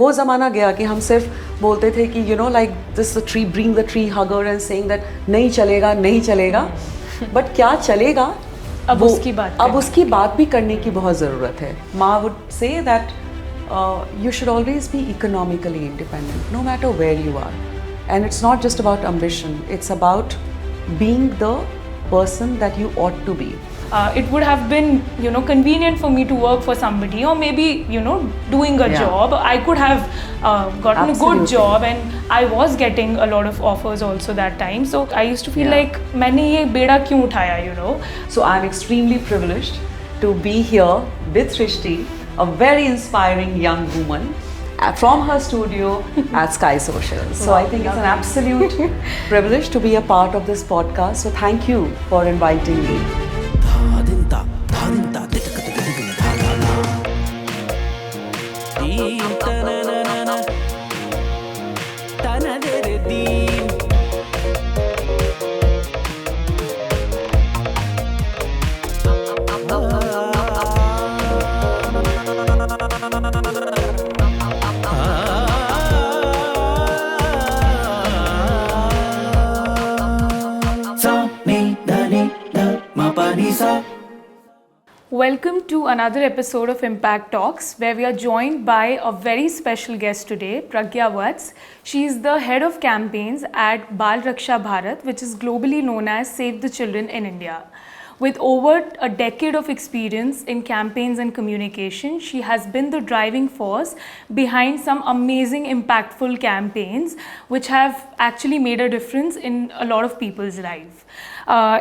वो ज़माना गया कि हम सिर्फ बोलते थे कि you know like this tree bring the tree hugger and saying that नहीं चलेगा नहीं चलेगा बट क्या चलेगा अब उसकी बात भी करने की बहुत ज़रूरत है. माँ would say that you should always be economically independent no matter where you are, and it's not just about ambition, it's about being the person that you ought to be. It would have been, convenient for me to work for somebody, or maybe, doing a job. I could have gotten a good job, and I was getting a lot of offers also that time. So I used to feel like, मैंने ये बेड़ा क्यों उठाया, So I'm extremely privileged to be here with Srishti, a very inspiring young woman, from her studio at Sky Social. So I think it's an absolute privilege to be a part of this podcast. So thank you for inviting me. Welcome to another episode of Impact Talks, where we are joined by a very special guest today, Pragya Vats. She is the head of campaigns at Bal Raksha Bharat, which is globally known as Save the Children in India. With over a decade of experience in campaigns and communication, she has been the driving force behind some amazing, impactful campaigns which have actually made a difference in a lot of people's lives.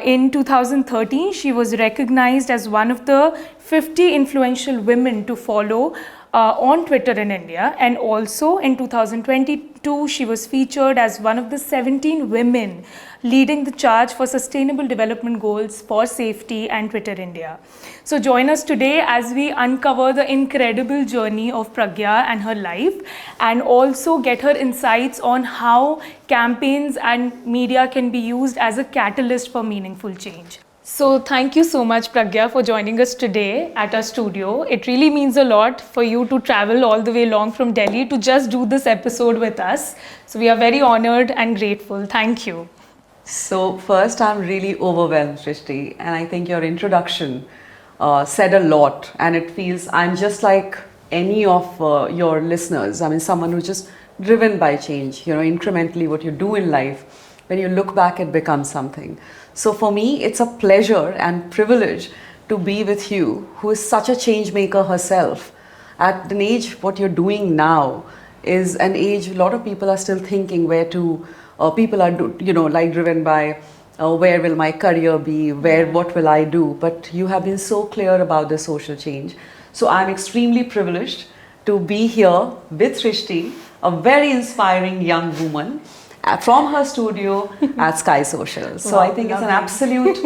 In 2013, she was recognized as one of the 50 influential women to follow on Twitter in India, and also in 2022 she was featured as one of the 17 women leading the charge for sustainable development goals for safety and Twitter India. So join us today as we uncover the incredible journey of Pragya and her life, and also get her insights on how campaigns and media can be used as a catalyst for meaningful change. So thank you so much, Pragya, for joining us today at our studio. It really means a lot for you to travel all the way along from Delhi to just do this episode with us. So we are very honored and grateful. Thank you. So first, I'm really overwhelmed, Srishti, and I think your introduction said a lot, and it feels I'm just like any of your listeners. I mean, someone who's just driven by change, incrementally what you do in life. When you look back, it becomes something. So for me, it's a pleasure and privilege to be with you, who is such a change maker herself. At an age, what you're doing now is an age a lot of people are still thinking where to, people are, driven by where will my career be, what will I do? But you have been so clear about the social change. So I'm extremely privileged to be here with Srishti, a very inspiring young woman, from her studio at Sky Social. So I think it's an absolute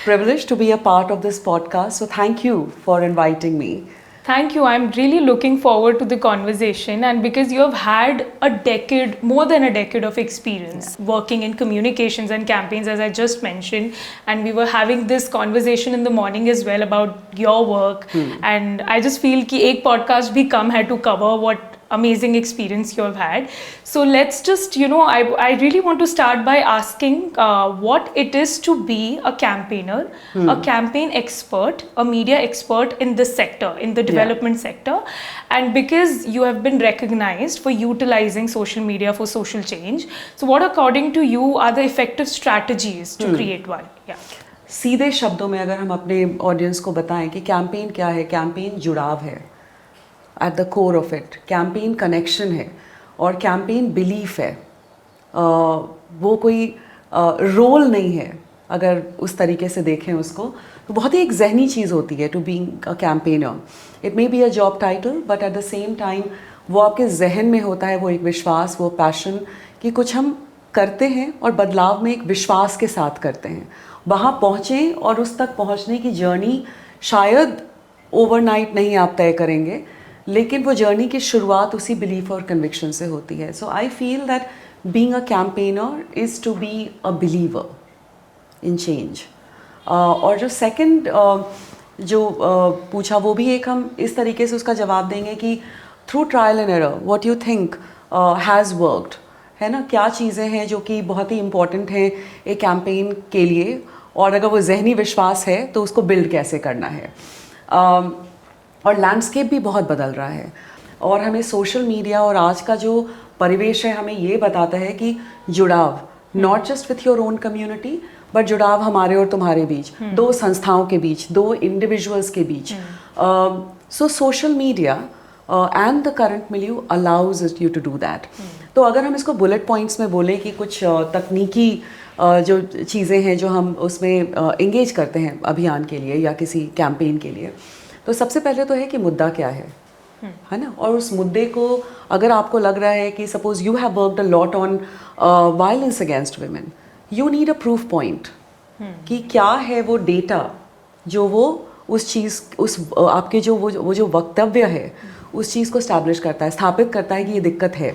privilege to be a part of this podcast. So thank you for inviting me. Thank you. I'm really looking forward to the conversation, and because you have had a decade, more than a decade of experience working in communications and campaigns, as I just mentioned, and we were having this conversation in the morning as well about your work, and I just feel कि एक podcast भी कम है to cover what amazing experience you have had. So let's just, I really want to start by asking what it is to be a campaigner, a campaign expert, a media expert in this sector, in the development sector. And because you have been recognized for utilizing social media for social change, so what according to you are the effective strategies to create one? Yeah. सीधे शब्दों में अगर हम अपने audience को बताएं कि campaign क्या है, कैंपेन जुड़ाव है. At the core of it, campaign connection है और कैंपेन बिलीफ है. वो कोई रोल नहीं है. अगर उस तरीके से देखें उसको, तो बहुत ही एक जहनी चीज़ होती है to being a campaigner. It may be a job title, but at the same time वो आपके जहन में होता है, वो एक विश्वास, वो पैशन कि कुछ हम करते हैं और बदलाव में एक विश्वास के साथ करते हैं. वहाँ पहुँचें और उस तक पहुँचने की जर्नी शायद ओवरनाइट नहीं आप तय करेंगे, लेकिन वो जर्नी की शुरुआत उसी बिलीफ और कन्विक्शन से होती है. So I feel that being a campaigner is to be a believer in change. और जो सेकंड जो पूछा, वो भी एक हम इस तरीके से उसका जवाब देंगे कि through trial and error what you think has worked, है ना, क्या चीज़ें हैं जो कि बहुत ही इंपॉर्टेंट हैं एक कैंपेन के लिए, और अगर वो जहनी विश्वास है तो उसको बिल्ड कैसे करना है। और लैंडस्केप भी बहुत बदल रहा है, और हमें सोशल मीडिया और आज का जो परिवेश है हमें ये बताता है कि जुड़ाव not just with your own community, but जुड़ाव हमारे और तुम्हारे बीच, दो संस्थाओं के बीच, दो इंडिविजुअल्स के बीच। So social media and the current milieu allows you to do that. तो अगर हम इसको बुलेट पॉइंट्स में बोलें कि कुछ तकनीकी जो चीज़ें हैं जो हम उसमें एंगेज करते हैं अभियान के लिए या किसी कैंपेन के लिए, तो सबसे पहले तो है कि मुद्दा क्या है ना, और उस मुद्दे को अगर आपको लग रहा है कि suppose you have worked a lot on violence against women, you need a proof point कि क्या है वो डेटा जो वो उस चीज़ उस आपके जो वो जो वक्तव्य है उस चीज़ को स्टैब्लिश करता है, स्थापित करता है कि ये दिक्कत है।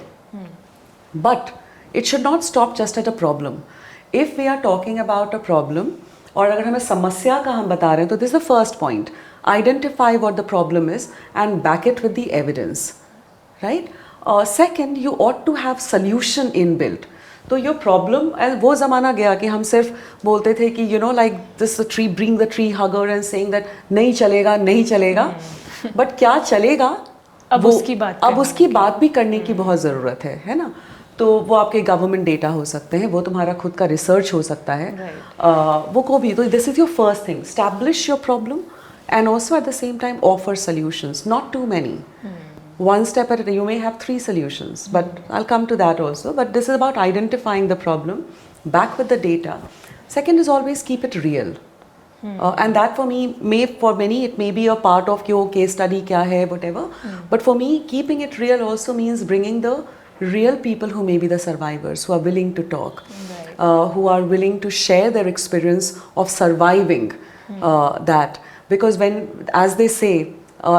But it should not stop just at a problem. If we are talking about a problem और अगर हमें समस्या का हम बता रहे हैं तो this the first point, identify what the problem is and back it with the evidence, right. Second, you ought to have solution in built. तो योर प्रॉब्लम, वो ज़माना गया कि हम सिर्फ बोलते थे कि you know like this tree, bring the tree hugger and saying that नहीं चलेगा नहीं चलेगा, बट क्या चलेगा अब उसकी बात भी करने की बहुत ज़रूरत है ना। तो वो आपके गवर्नमेंट डेटा हो सकते हैं, वो तुम्हारा खुद का रिसर्च हो सकता है, वो को भी। तो this is your first thing, establish your problem and also at the same time offer solutions, not too many, one step at a, you may have 3 solutions, but I'll come to that also. But this is about identifying the problem, back with the data. Second is always keep it real. And that for me, for many, it may be a part of your case study, kya hai, whatever. But for me, keeping it real also means bringing the real people who may be the survivors, who are willing to talk, who are willing to share their experience of surviving that. Because when, as they say,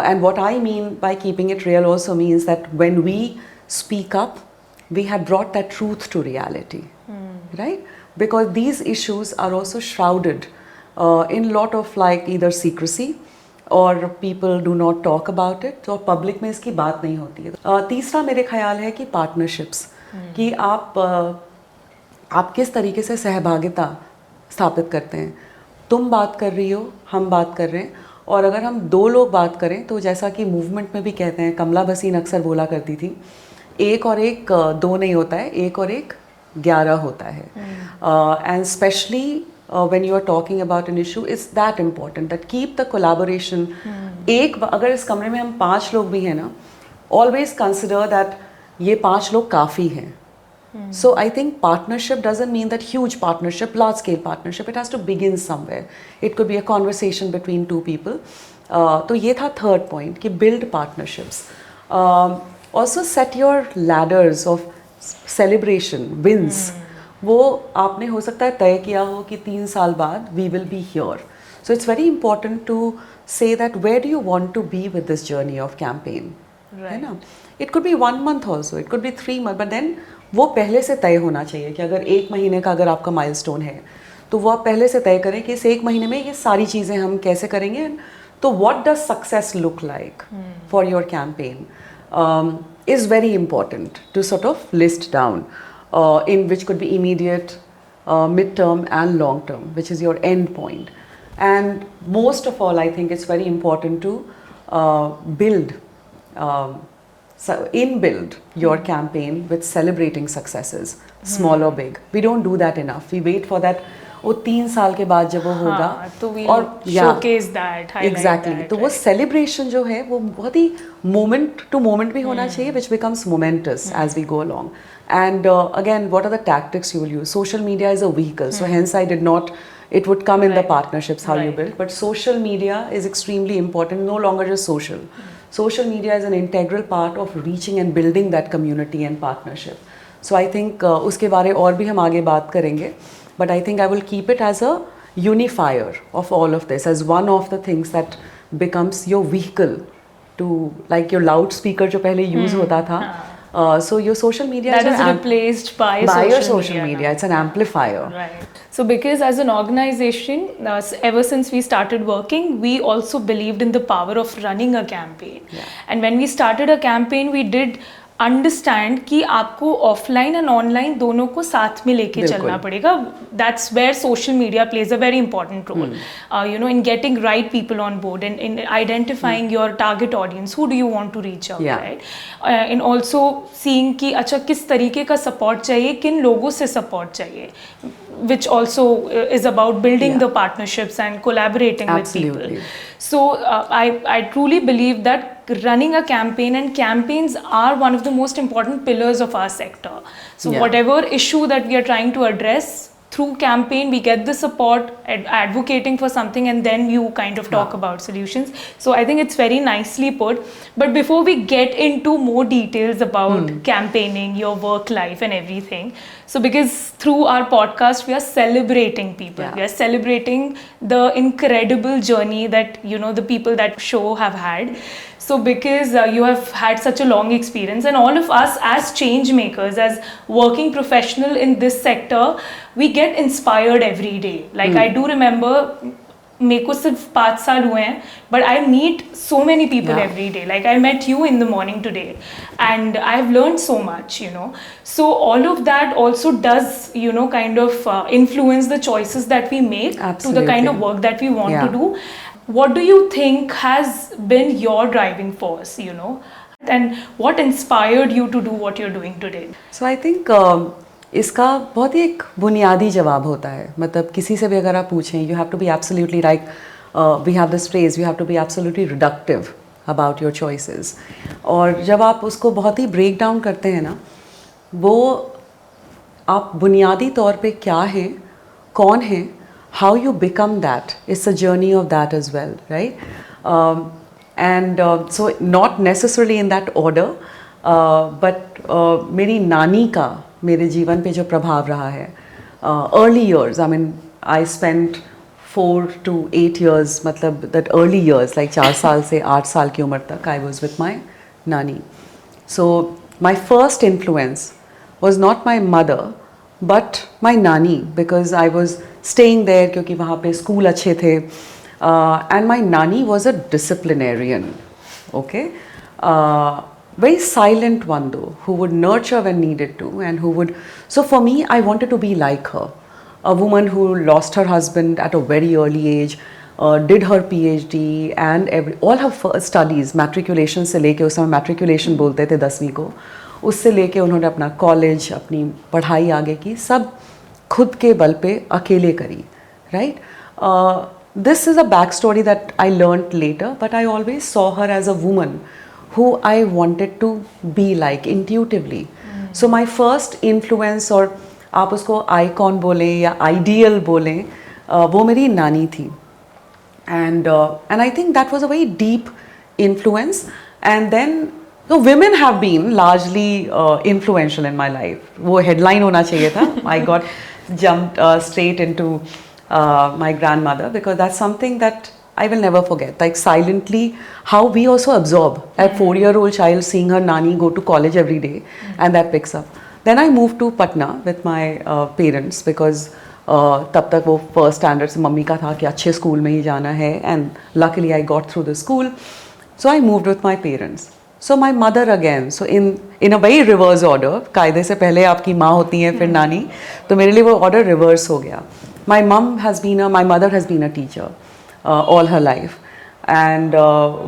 and what I mean by keeping it real also means that when we speak up, we have brought that truth to reality, right? Because these issues are also shrouded in a lot of like either secrecy or people do not talk about it, और public में इसकी बात नहीं होती है। तीसरा मेरे ख्याल है कि partnerships, कि आप किस तरीके से सहभागिता स्थापित करते हैं। तुम बात कर रही हो, हम बात कर रहे हैं, और अगर हम 2 लोग बात करें तो जैसा कि मूवमेंट में भी कहते हैं, कमला बसीन अक्सर बोला करती थी, 1 और 1 2 नहीं होता है, 1 और 1 11 होता है। And specially when you are talking about an issue, it's that important that keep the collaboration. अगर इस कमरे में हम 5 लोग भी हैं ना, always consider that ये 5 लोग काफ़ी हैं। So I think partnership doesn't mean that huge partnership, large scale partnership. It has to begin somewhere. It could be a conversation between 2 people. तो ये था third point कि build partnerships. Also set your ladders of celebration, wins. वो आपने हो सकता है तय किया हो कि 3 साल बाद we will be here. So it's very important to say that where do you want to be with this journey of campaign. है ना? It could be 1 month also, it could be 3 months, but then वो पहले से तय होना चाहिए कि अगर 1 महीने का अगर आपका माइलस्टोन है तो वो आप पहले से तय करें कि इस 1 महीने में ये सारी चीज़ें हम कैसे करेंगे। तो what does success look like for your campaign is very important to sort of list down, in which could be immediate, mid-term and long-term, which is your end point. And most of all, I think it's very important to build inbuild your campaign with celebrating successes, small or big. We don't do that enough. We wait for that. वो 3 साल के बाद जब वो होगा, तो we'll showcase that, highlight exactly. that, तो वो celebration जो है वो बहुत ही moment to moment भी होना चाहिए, which becomes momentous as we go along. And again, what are the tactics you will use? Social media is a vehicle, so hence I did not. It would come in the partnerships how you build, but social media is extremely important. No longer just social. Social media is an integral part of reaching and building that community and partnership. So I think उसके बारे और भी हम आगे बात करेंगे, but I think I will keep it as a unifier of all of this, as one of the things that becomes your vehicle to, like your loudspeaker जो पहले use होता था, So your social media that is replaced by your social social media. now. It's an amplifier. Right. So, because as an organization, ever since we started working, we also believed in the power of running a campaign. Yeah. And when we started a campaign, we did understand कि आपको offline and online दोनों को साथ में लेके चलना पड़ेगा. That's where social media plays a very important role, you know, in getting right people on board, in identifying your target audience, who do you want to reach out, right, in also seeing कि अच्छा किस तरीके का support चाहिए, किन लोगों से support चाहिए, which also is about building the partnerships and collaborating with people. So I truly believe that running a campaign, and campaigns are one of the most important pillars of our sector. So whatever issue that we are trying to address, through campaign we get the support, advocating for something, and then you kind of talk about solutions. So I think it's very nicely put. But before we get into more details about campaigning, your work life and everything, so because through our podcast we are celebrating people, we are celebrating the incredible journey that, you know, the people that show have had. So because you have had such a long experience, and all of us as change makers, as working professional in this sector, we get inspired every day. Like I do remember, मेरे को सिर्फ 5 साल हुए हैं, but I meet so many people every day. Like I met you in the morning today, and I've learned so much, you know. So all of that also does, you know, kind of influence the choices that we make to the kind of work that we want to do. What do you think has been your driving force, you know, and what inspired you to do what you're doing today? So I think इसका बहुत ही एक बुनियादी जवाब होता है. मतलब किसी से भी अगर आप पूछें, you have to be absolutely like, we have this phrase, you have to be absolutely reductive about your choices. और जब आप उसको बहुत ही break down करते हैं ना, वो आप बुनियादी तौर पे क्या हैं, कौन हैं, how you become that, it's a journey of that as well, right? So not necessarily in that order, but मेरी नानी का मेरे जीवन पे जो प्रभाव रहा है, early years, I mean I spent 4 to 8 years, मतलब that early years, like 4 साल से 8 साल की उम्र तक I was with my nani. So my first influence was not my mother but my nani, because I was staying there क्योंकि वहाँ पे स्कूल अच्छे थे, and my nani was a disciplinarian, okay, very silent one though, who would nurture when needed to, and who would, so for me I wanted to be like her, a woman who lost her husband at a very early age, did her PhD and all her first studies, matriculation से लेके, उस समय matriculation बोलते थे 10वीं को, उससे लेके उन्होंने अपना कॉलेज, अपनी पढ़ाई आगे की, सब खुद के बल पे अकेले करी, right. This is a back story that I learned later, but I always saw her as a woman who I wanted to be like intuitively. So my first influence, और आप उसको icon बोलें या ideal बोलें, वो मेरी नानी थी. And I think that was a very deep influence. And then so women have been largely influential in my life. वो headline होना चाहिए था. I got jumped straight into my grandmother, because that's something that I will never forget. Like silently, how we also absorb a 4-year-old child seeing her nani go to college every day, and that picks up. Then I moved to Patna with my parents, because तब तक वो first standard से mummy का था कि अच्छे school में ही जाना है, and luckily I got through the school. So I moved with my parents. So my mother again, so in a very reverse order, कायदे से पहले आपकी माँ होती है, फिर नानी, तो मेरे लिए वो order reverse हो गया. My mother has been a teacher all her life, and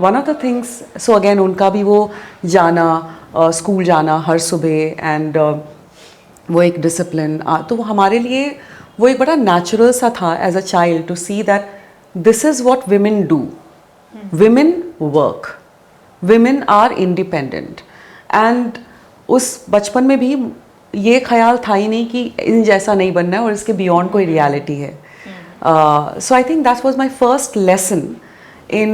one of the things, so again उनका भी वो जाना, स्कूल जाना हर सुबह, and वो एक डिसिप्लिन, तो हमारे लिए वो एक बड़ा नेचुरल सा था as a child to see that this is what women do. Women work, women are independent, and उस बचपन में भी ये ख्याल था ही नहीं कि इन जैसा नहीं बनना है और इसके बियॉन्ड कोई रियलिटी है. So I think that was my first lesson in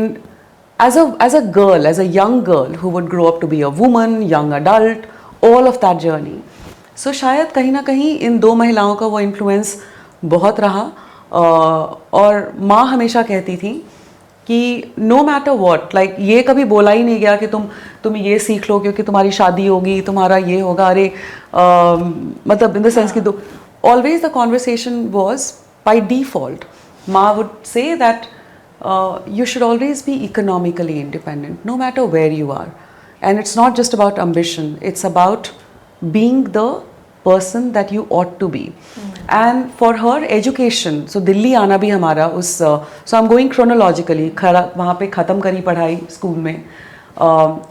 as a girl, as a young girl who would grow up to be a woman, young adult, all of that journey. So शायद कहीं ना कहीं इन 2 महिलाओं का वो influence बहुत रहा. और माँ हमेशा कहती थी कि no matter what, like ये कभी बोला ही नहीं गया कि तुम ये सीख लो क्योंकि तुम्हारी शादी होगी, तुम्हारा ये होगा, अरे मतलब in the sense कि always the conversation was by default. Ma would say that you should always be economically independent, no matter where you are. And it's not just about ambition, it's about being the person that you ought to be. And for her education, so Delhi आना भी हमारा उस so I'm going chronologically, वहाँ पे ख़त्म करी पढ़ाई school में.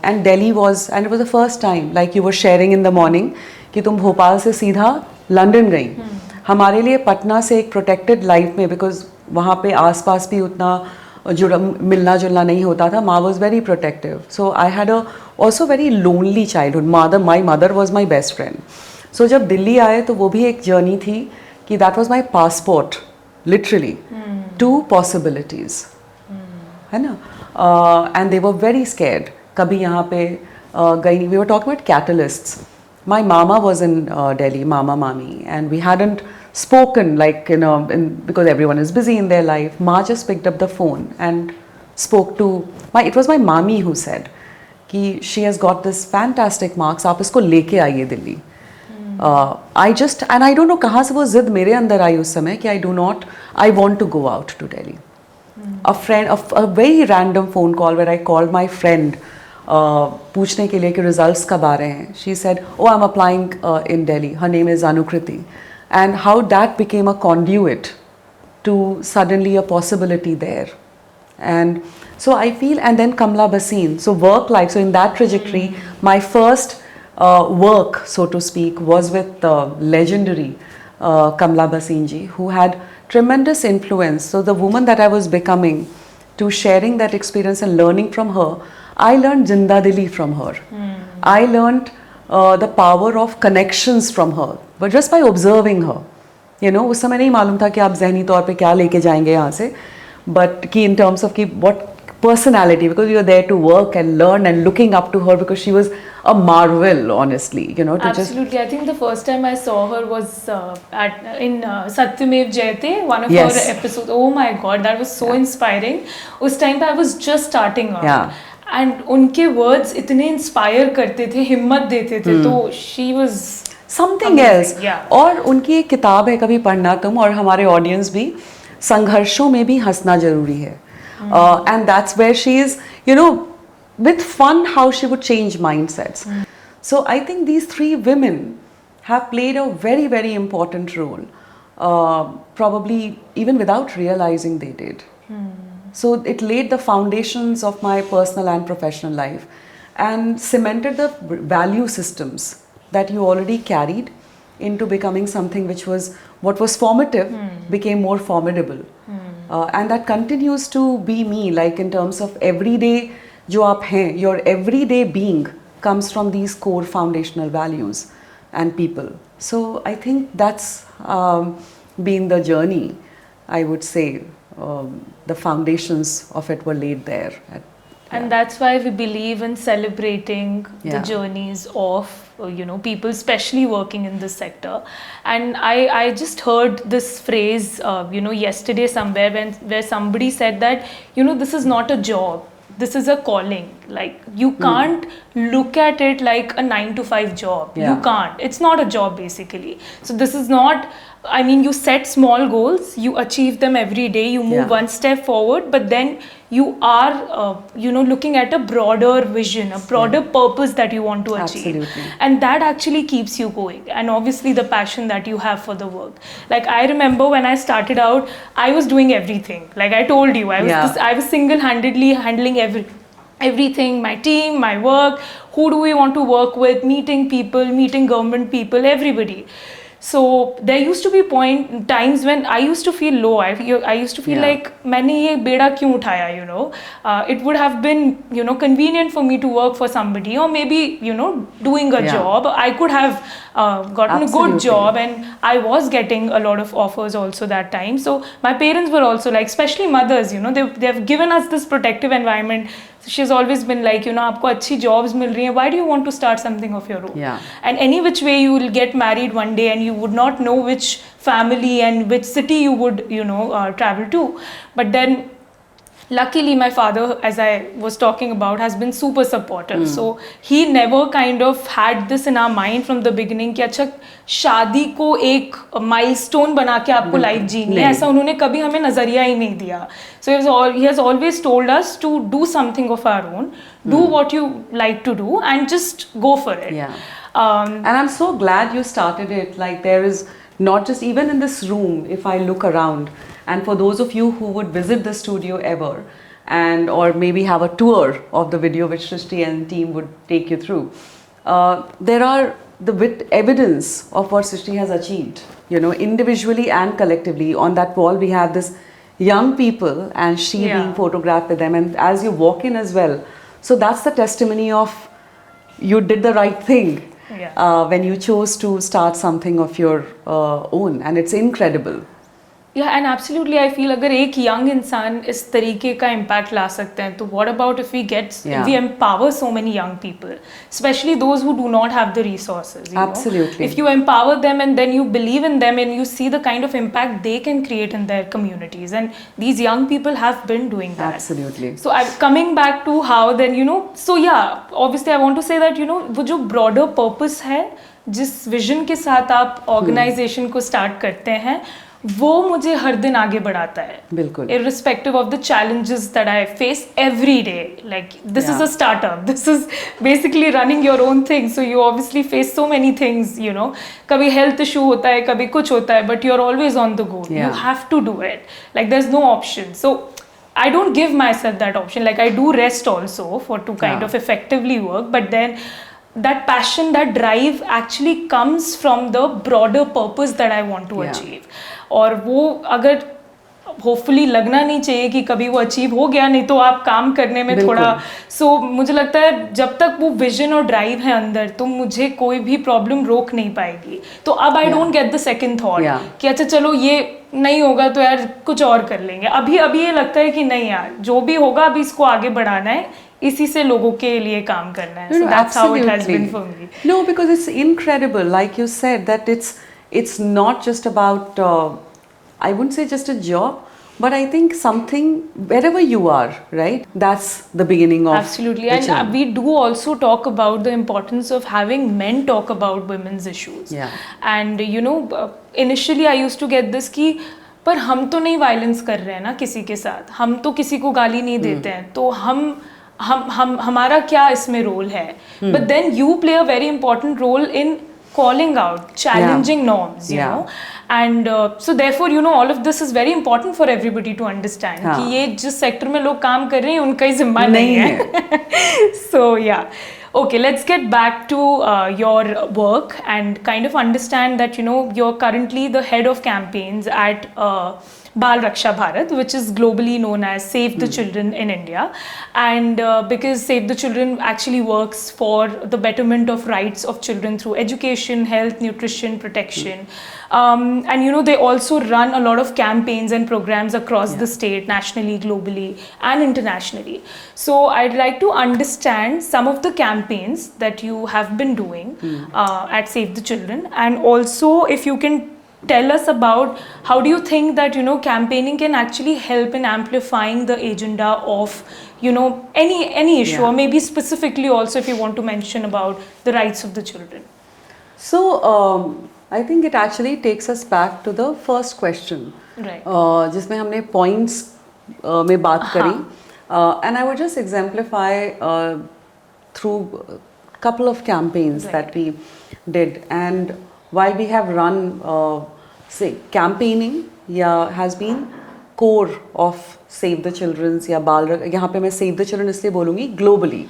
And Delhi was, and it was the first time, like you were sharing in the morning, कि तुम भोपाल से सीधा लंदन गई. हमारे लिए पटना से एक प्रोटेक्टेड लाइफ में, बिकॉज वहाँ पे आसपास भी उतना जुड़ा मिलना जुलना नहीं होता था. माँ was very protective, so I had a also very lonely childhood. My mother was my best friend. सो जब दिल्ली आए तो वो भी एक जर्नी थी कि that was my passport literally to possibilities, है ना. And they were very scared. कभी यहाँ पे गई नहीं. We were talking about catalysts. My mama was in Delhi, mama, mami, and we hadn't spoken like, you know, because everyone is busy in their life. Ma just picked up the phone and spoke to it was my mommy who said कि she has got this fantastic marks, आप इसको लेके आइए Delhi. I just, and I don't know कहाँ से वो जिद मेरे अंदर आई उस समय कि I want to go out to Delhi. A very random phone call where I called my friend पूछने के लिए कि रिजल्ट्स कब आ रहे हैं. She said, oh I am applying in Delhi, her name is Anukriti. And how that became a conduit to suddenly a possibility there. And so I feel, and then Kamla Bhasin, so work life, so in that trajectory, my first work, so to speak, was with legendary Kamla Bhasin ji, who had tremendous influence. So the woman that I was becoming, to sharing that experience and learning from her, I learned Zinda Dili from her. I learned the power of connections from her, but just by observing her. You know, उस समय नहीं मालूम था कि आप ज़हनी तौर पे क्या लेके जाएंगे यहाँ से, but कि in terms of कि what personality, because you were there to work and learn and looking up to her because she was a marvel, honestly, you know. Absolutely. I think the first time I saw her was in Satyamev Jayate, one of Yes. her episodes. Oh my God, that was so inspiring. उस time पे I was just starting out. Yeah. And उनके words इतने inspire करते थे, हिम्मत देते थे, तो she was something amazing. else. Yeah. और उनकी एक किताब है, कभी पढ़ना तुम और हमारे ऑडियंस भी, संघर्षों में भी हंसना जरूरी है. And that's where she is, you know, with fun, how she would change mindsets. So I think these three women have played a very, very important role, probably even without realizing they did. So it laid the foundations of my personal and professional life and cemented the value systems that you already carried into becoming something which was, what was formative became more formidable. And that continues to be me, like in terms of everyday जो आप हैं, your everyday being comes from these core foundational values and people. So I think that's been the journey, I would say. The foundations of it were laid there. And that's why we believe in celebrating the Yeah. journeys of you know, people especially working in this sector. And I just heard this phrase you know, yesterday somewhere where somebody said that, you know, this is not a job, this is a calling. Like you can't look at it like a 9 to 5 job. Yeah. You can't. It's not a job basically. So this is not, I mean, you set small goals, you achieve them every day, you move Yeah. one step forward, but then you are you know, looking at a broader vision, a broader purpose that you want to achieve. Absolutely. And that actually keeps you going, and obviously the passion that you have for the work. Like I remember when I started out, I was doing everything. Like I told you, I was Yeah. I was single-handedly handling everything, my team, my work, who do we want to work with, meeting people, meeting government people, everybody. So there used to be times when I used to feel low. I used to feel Yeah. like मैंने ये बेड़ा क्यों उठाया, you know. It would have been, you know, convenient for me to work for somebody, or maybe, you know, doing a Yeah. job. I could have gotten a good Absolutely. job, and I was getting a lot of offers also that time. So my parents were also like, especially mothers, you know, they've given us this protective environment. So she's always been like, you know, आपको अच्छी jobs मिल रही हैं, why do you want to start something of your own? Yeah. And any which way you will get married one day, and you would not know which family and which city you would, you know, travel to. But then luckily my father, as I was talking about, has been super supportive. So he never kind of had this in our mind from the beginning कि अच्छा शादी को एक milestone बना के आपको life जीनी है, ऐसा उन्होंने कभी हमें नजरिया ही नहीं दिया. So he has always told us to do something of our own, do what you like to do and just go for it. Yeah. And I'm so glad you started it. Like, there is not just, even in this room, if I look around, and for those of you who would visit the studio ever, and or maybe have a tour of the video which Srishti and team would take you through, there are the evidence of what Srishti has achieved, you know, individually and collectively. On that wall we have this young people and she being photographed with them, and as you walk in as well. So that's the testimony of you did the right thing when you chose to start something of your own, and it's incredible. Yeah, and absolutely, I feel अगर एक young इंसान इस तरीके का impact ला सकते हैं, तो what about if we empower so many young people, especially those who do not have the resources. Absolutely. If you empower them and then you believe in them and you see the kind of impact they can create in their communities, and these young people have been doing that. Absolutely. So coming back to how then, you know, so yeah, obviously I want to say that, you know, वो जो broader purpose है, जिस vision के साथ आप organization को start करते हैं, वो मुझे हर दिन आगे बढ़ाता है. बिल्कुल. Irrespective of the challenges that I face every day. Like, this is a startup. This is basically running your own thing. So you obviously face so many things, you know. कभी health issue होता है, कभी कुछ होता है, but you're always on the go. You have to do it. Like, there's no option. So I don't give myself that option. Like, I do rest also to kind of effectively work, but then that passion, that drive actually comes from the broader purpose that I want to achieve. और वो अगर hopefully लगना नहीं चाहिए कि कभी वो achieve हो गया, नहीं तो आप काम करने में थोड़ा मुझे लगता है जब तक वो विजन और ड्राइव है अंदर, तो मुझे कोई भी प्रॉब्लम रोक नहीं पाएगी. तो अब I don't get the second thought कि अच्छा चलो ये नहीं होगा तो यार कुछ और कर लेंगे. अभी ये लगता है कि नहीं यार, जो भी होगा अभी इसको आगे बढ़ाना है, इसी से लोगों के लिए काम करना है. So that's how it has been for me. No, because it's incredible, like you said, that it's not just about I wouldn't say just a job, but I think something, wherever you are, right, that's the beginning of absolutely. And we do also talk about the importance of having men talk about women's issues. And you know, initially I used to get this कि पर हम तो नहीं violence कर रहे हैं ना किसी के साथ, हम तो किसी को गाली नहीं देते हैं, तो हमारा क्या इसमें रोल है. But then you play a very important role in calling out, challenging norms, you know. And so therefore, you know, all of this is very important for everybody to understand कि ये जिस sector में लोग काम कर रहे हैं उनका ही जिम्मा नहीं है. So yeah. Okay, let's get back to your work and kind of understand that, you know, you're currently the head of campaigns at Bal Raksha Bharat, which is globally known as Save the Children in India. And because Save the Children actually works for the betterment of rights of children through education, health, nutrition, protection. And you know, they also run a lot of campaigns and programs across the state, nationally, globally, and internationally. So I'd like to understand some of the campaigns that you have been doing at Save the Children, and also if you can tell us about how do you think that, you know, campaigning can actually help in amplifying the agenda of, you know, any issue, or maybe specifically also if you want to mention about the rights of the children. So I think it actually takes us back to the first question, right? जिसमें हमने points में बात करी, and I would just exemplify through a couple of campaigns that we did. And while we have run, say, campaigning has been core of Save the Children's या यहाँ पे मैं Save the Children इसलिए बोलूँगी globally.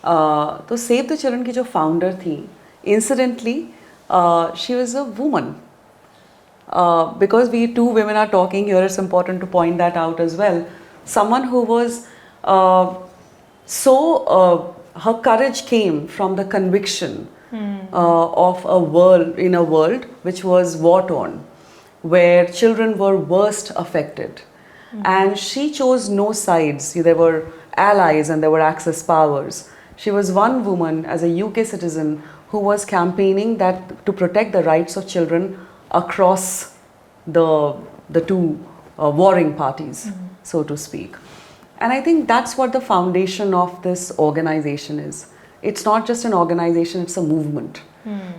तो Save the Children की जो founder थी, incidentally, she was a woman. Because we two women are talking here, it's important to point that out as well. Someone who was her courage came from the conviction of a world which was war-torn, where children were worst affected. And she chose no sides. There were allies and there were Axis powers. She was one woman as a UK citizen who was campaigning that to protect the rights of children across the two warring parties, so to speak. And I think that's what the foundation of this organization is. It's not just an organization, it's a movement.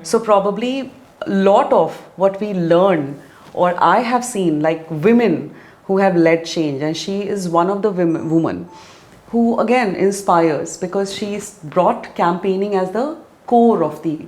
So probably a lot of what we learn, or I have seen, like women who have led change, and she is one of the women who again inspires, because she's brought campaigning as the core of the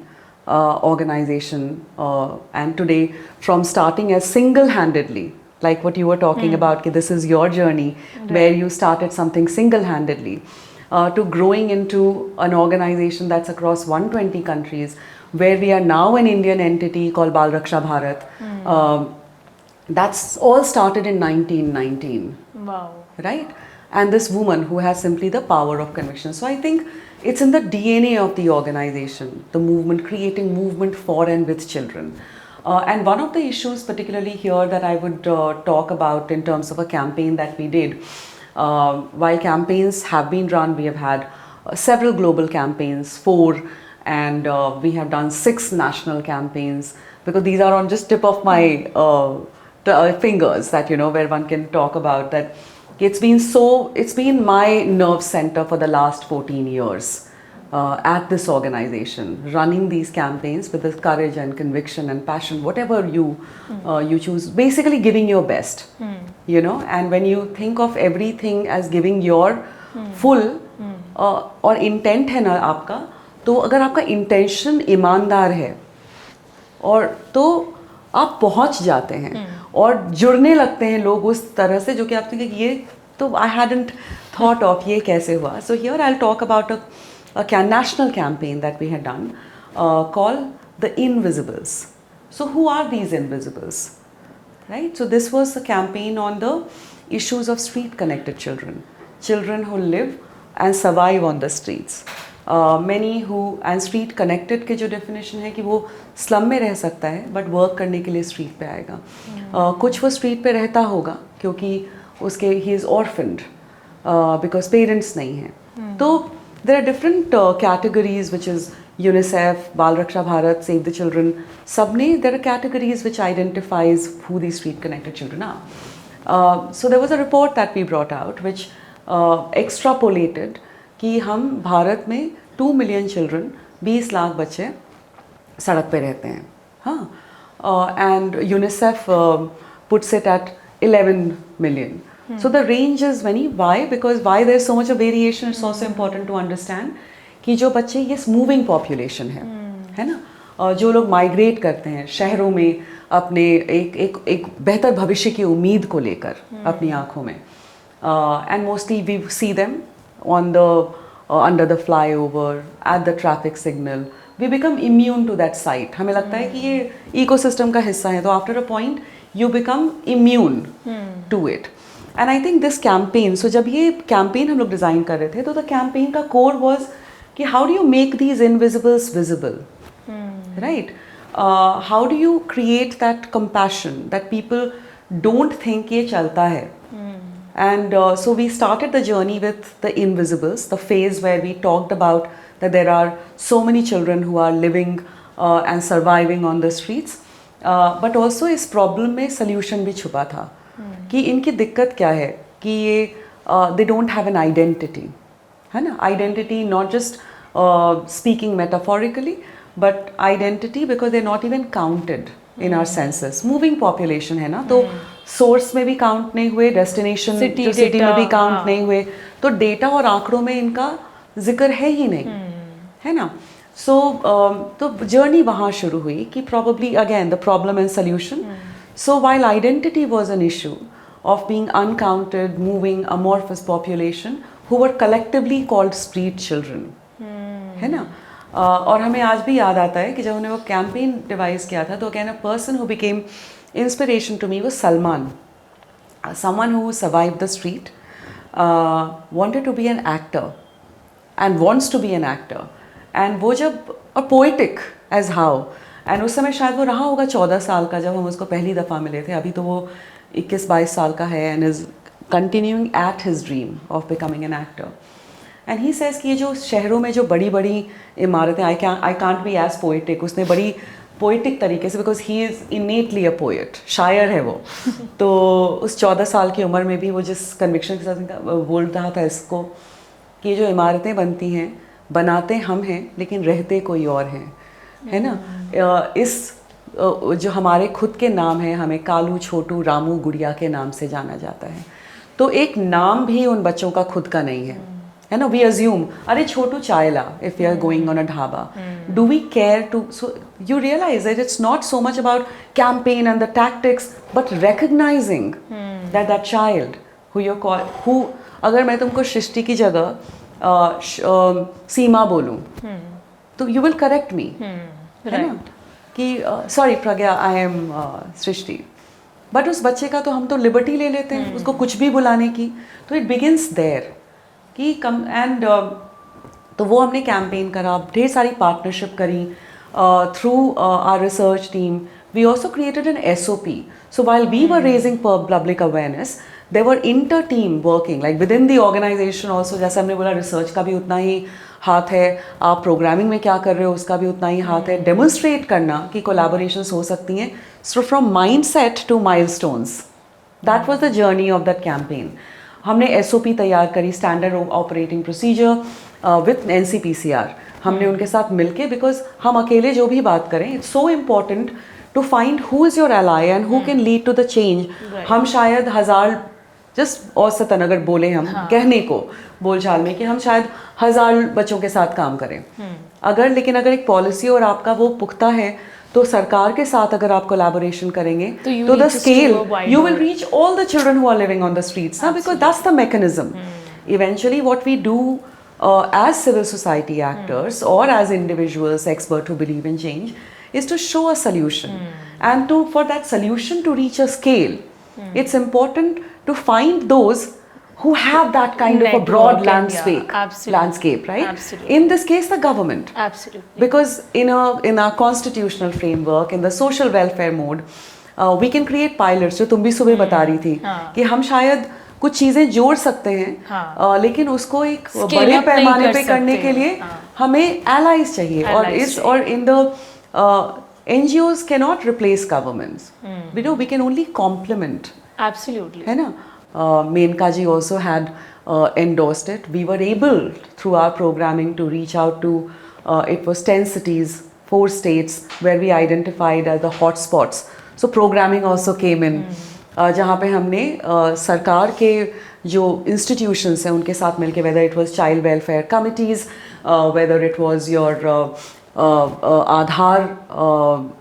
organization. And today, from starting as single-handedly, like what you were talking about, कि this is your journey, where you started something single-handedly, to growing into an organization that's across 120 countries, where we are now an Indian entity called Bal Raksha Bharat. That's all started in 1919. Wow. Right? And this woman who has simply the power of conviction. So I think it's in the DNA of the organization, the movement, creating movement for and with children. And one of the issues particularly here that I would talk about in terms of a campaign that we did, while campaigns have been run, we have had several global campaigns, 4, and we have done 6 national campaigns, because these are on just tip of my fingers, that, you know, where one can talk about that. It's been my nerve center for the last 14 years. At this organization, running these campaigns with the courage and conviction and passion, whatever you choose, basically giving your best, you know. And when you think of everything as giving your full, और intent है ना आपका, तो अगर आपका intention ईमानदार है, और तो आप पहुंच जाते हैं और जुड़ने लगते हैं लोग उस तरह से, जो कि आप think ये तो I hadn't thought of, ये कैसे हुआ. So here I'll talk about a national campaign that we had done, called the Invisibles. So who are these invisibles, right? So this was a campaign on the issues of street connected children, children who live and survive on the streets. Many who, and street connected के जो definition है कि वो slum में रह सकता है but work करने के लिए street पे आएगा. कुछ वो street पे रहता होगा क्योंकि उसके he is orphaned, because parents नहीं हैं. तो there are different categories, which is UNICEF, Bal Raksha Bharat, Save the Children, sabne, there are categories which identifies who these street connected children are. So there was a report that we brought out which extrapolated कि हम भारत में 2 million children, 20 lakh बच्चे सड़क पे रहते हैं. हाँ, and UNICEF puts it at 11 million. So the range is many. Why? Because why there's so much of variation, it's also important to understand कि जो बच्चे, ये moving population है ना, जो लोग migrate करते हैं शहरों में अपने एक बेहतर भविष्य की उम्मीद को लेकर अपनी आँखों में, and mostly we see them on the under the flyover, at the traffic signal. We become immune to that sight. हमें लगता है कि ये ecosystem का हिस्सा है, तो after a point you become immune to it. And I think this campaign, so जब ये campaign हम लोग design कर रहे थे, तो the campaign का core was कि how do you make these invisibles visible, right? How do you create that compassion that people don't think ये चलता है? And so we started the journey with the invisibles, the phase where we talked about that there are so many children who are living and surviving on the streets, but also इस problem में solution भी छुपा था. कि इनकी दिक्कत क्या है कि ये they don't have an identity, है ना? Identity not just speaking metaphorically, but identity because they're not even counted in our census.Moving population है ना, तो source में भी count नहीं हुए, destination जो city में भी count नहीं हुए, तो data और आंकड़ों में इनका जिक्र है ही नहीं, है ना? So तो journey वहाँ शुरू हुई कि probably again the problem and solution. So while identity was an issue of being uncounted, moving, amorphous population who were collectively called street children, है ना? और हमें आज भी याद आता है कि जब उन्होंने वो कैंपेन डिवाइस किया था, तो again a person who became inspiration to me was Salman, someone who survived the street, wanted to be an actor and wants to be an actor, and वो जब a poetic as how, and उस समय शायद वो रहा होगा 14 साल का जब हम उसको पहली दफ़ा मिले थे, अभी तो वो 21-22 साल का है, and is continuing at his dream of becoming an actor. And he says कि ये जो शहरों में जो बड़ी बड़ी इमारतें, I can't be as poetic, उसने बड़ी पोइटिक तरीके से, because he is innately a poet, शायर है वो। तो उस 14 साल की उम्र में भी वो जिस कन्विक्शन के साथ बोल रहा था इसको कि ये जो इमारतें बनती हैं, बनाते हम हैं लेकिन रहते कोई और हैं, है ना। जो हमारे खुद के नाम हैं, हमें कालू, छोटू, रामू, गुड़िया के नाम से जाना जाता है। तो एक नाम भी उन बच्चों का खुद का नहीं है ना। वी अज्यूम, अरे छोटू चाय ला, if you are going on a dhaba, do we care to, so you realise that it's not so much about campaign and the tactics, but recognising that child who you call, who, अगर मैं तुमको सृष्टि की जगह सीमा बोलूं तो you will correct मी, है ना, कि sorry Pragya, I am Srishti. But उस बच्चे का तो हम तो लिबर्टी ले लेते हैं उसको कुछ भी बुलाने की। तो इट बिगिंस देयर कि कम एंड तो वो हमने कैंपेन करा, ढेर सारी पार्टनरशिप करी through our research team. We also created an SOP. So while we were raising public awareness, there were inter-team working, like within the organization also, जैसे हमने बोला रिसर्च का भी उतना ही हाथ है, आप प्रोग्रामिंग में क्या कर रहे हो उसका भी उतना ही हाथ है, डेमोन्स्ट्रेट करना कि कोलैबोरेशंस हो सकती हैं। So from mindset to milestones, that was the journey of that campaign. हमने SOP तैयार करी, standard operating procedure with NCPCR, हमने उनके साथ मिलके, बिकॉज हम अकेले जो भी बात करें, it's so important to find who is your ally and who can lead to the change. हम शायद 1000, जस्ट औसतन अगर बोले हम कहने को बोलचाल में, कि हम शायद 1000 बच्चों के साथ काम करें अगर, लेकिन अगर एक पॉलिसी और आपका वो पुख्ता है, तो सरकार के साथ अगर आप कोलैबोरेशन करेंगे तो the scale, you will reach all the children who are living on the streets ना, because that's the mechanism. Eventually what we do as civil society actors or as individuals expert who believe in change is to show a solution, and for that solution to reach a scale, it's important to find those who have that kind of a broad landscape, right? Absolutely. In this case, the government. Absolutely. Because in our constitutional framework, in the social welfare mode, we can create pilots, जो तुम भी सुबह बता रही थी कि हम शायद कुछ चीज़ें जोड़ सकते हैं, लेकिन उसको एक बड़े पैमाने पे करने के लिए हमें एलाइज चाहिए। और in the NGOs cannot replace governments. We can only complement. Absolutely. है ना? Menka ji also had endorsed it. We were able through our programming to reach out to it was 10 cities, 4 states where we identified as the hotspots. So programming also came in. जहाँ पे हमने सरकार के जो institutions हैं उनके साथ मिलके, whether it was child welfare committees, whether it was your Aadhaar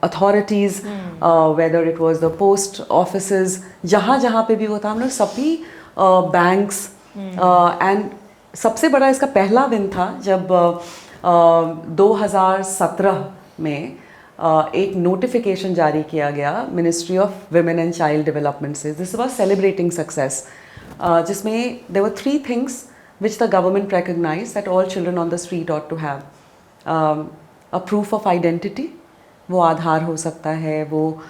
authorities, whether it was the post offices, जहाँ जहाँ पे भी वो था, हम लोग सभी बैंक्स, एंड सबसे बड़ा इसका पहला विन था जब 2017 में एक नोटिफिकेशन जारी किया गया ministry of women and child development से, दिस वाज सेलिब्रेटिंग सक्सेस, जिसमें there were 3 things which the government recognise that all children on the street ought to have a proof of identity, वो आधार हो सकता है, वो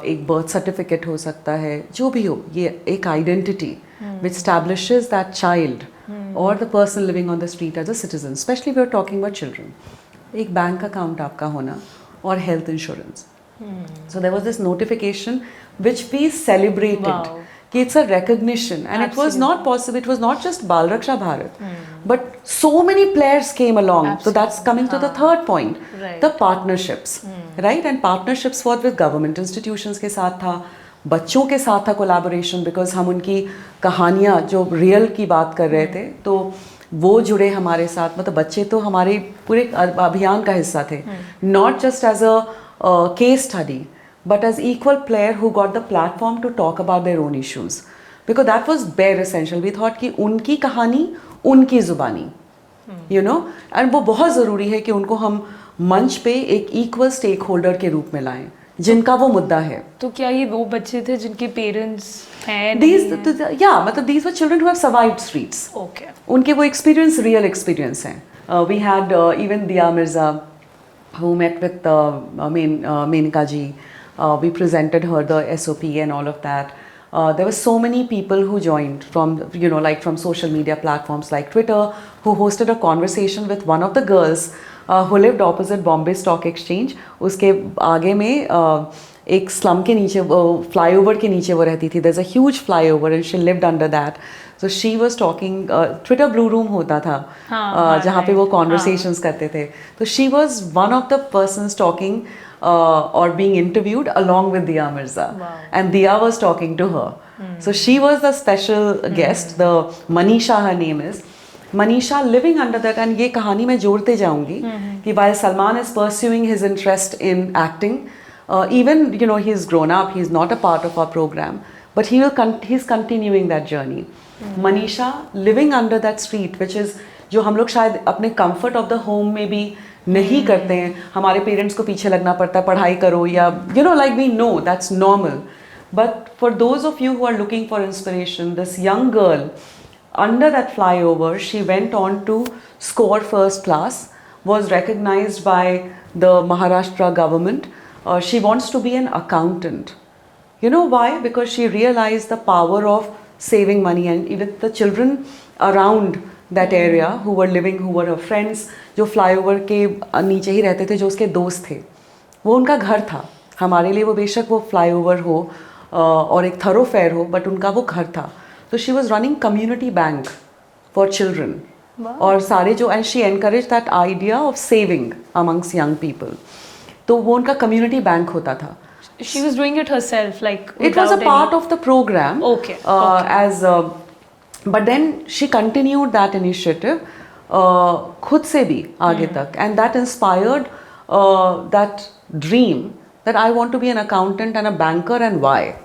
एक बर्थ सर्टिफिकेट हो सकता है, जो भी हो, ये एक identity which establishes that child और the person living on the street as a citizen, especially we are talking about children, एक बैंक अकाउंट आपका होना और health insurance. So there was this notification which we celebrated. कि it's a recognition, and it was not possible. It was not just Bal Raksha Bharat, but so many players came along. So that's coming to the third point, the partnerships, right? And partnerships what with government institutions के साथ था, बच्चों के साथ था collaboration, because हम उनकी कहानियाँ जो real की बात कर रहे थे, तो वो जुड़े हमारे साथ. मतलब बच्चे तो हमारे पूरे अभियान का हिस्सा थे, not just as a case study, but as equal player who got the platform to talk about their own issues, because that was bare essential. We thought कि उनकी कहानी उनकी ज़ुबानी, you know, and वो बहुत ज़रूरी है कि उनको हम मंच पे एक equal stakeholder के रूप में लाएं जिनका वो मुद्दा है. तो क्या ये वो बच्चे थे जिनके पेरेंट्स हैं? मतलब these were children who have survived streets. Okay. उनके वो experience real experience हैं. We had even Diya Mirza who met with Menka ji. We presented her the SOP and all of that. There were so many people who joined from, like from social media platforms like Twitter, who hosted a conversation with one of the girls who lived opposite Bombay Stock Exchange. उसके आगे में एक slum के नीचे flyover के नीचे वो रहती थी. There's a huge flyover and she lived under that. So she was talking. Twitter Blue Room होता था जहाँ पे वो conversations करते थे. So she was one of the persons talking or being interviewed along with Diya Mirza. Wow. And Diya was talking to her. So she was the special guest. The Manisha, her name is. Manisha living under that, and ये कहानी मैं जोड़ते जाऊंगी कि while Salman is pursuing his interest in acting, even he's grown up, he's not a part of our program, but he's continuing that journey. Manisha living under that street, which is जो हम लोग शायद अपने comfort of the home में भी नहीं करते हैं. हमारे पेरेंट्स को पीछे लगना पड़ता है, पढ़ाई करो या like we know that's normal. But for those of you who are looking for inspiration, this young girl under that flyover, she went on to score first class, was recognized by the Maharashtra government. She wants to be an accountant. You know why? Because she realized the power of saving money, and even the children around that area who were living, who were her friends, जो flyover के नीचे ही रहते थे, जो उसके दोस्त थे, वो उनका घर था. हमारे लिए वो बेशक वो flyover हो और एक thoroughfare हो, but उनका वो घर था. So she was running community bank for children. Wow. और सारे जो, and she encouraged that idea of saving amongst young people. तो वो उनका community bank होता था. She was doing it herself, like it was a part of the program. Okay. Okay. But then she continued that initiative खुद से भी आगे तक, and that inspired that dream that I want to be an accountant and a banker. And why?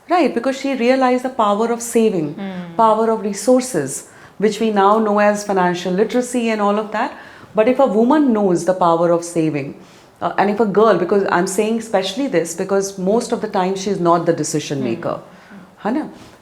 Right, because she realized the power of saving, power of resources, which we now know as financial literacy and all of that. But if a woman knows the power of saving, and if a girl, because I'm saying especially this because most of the time she is not the decision maker,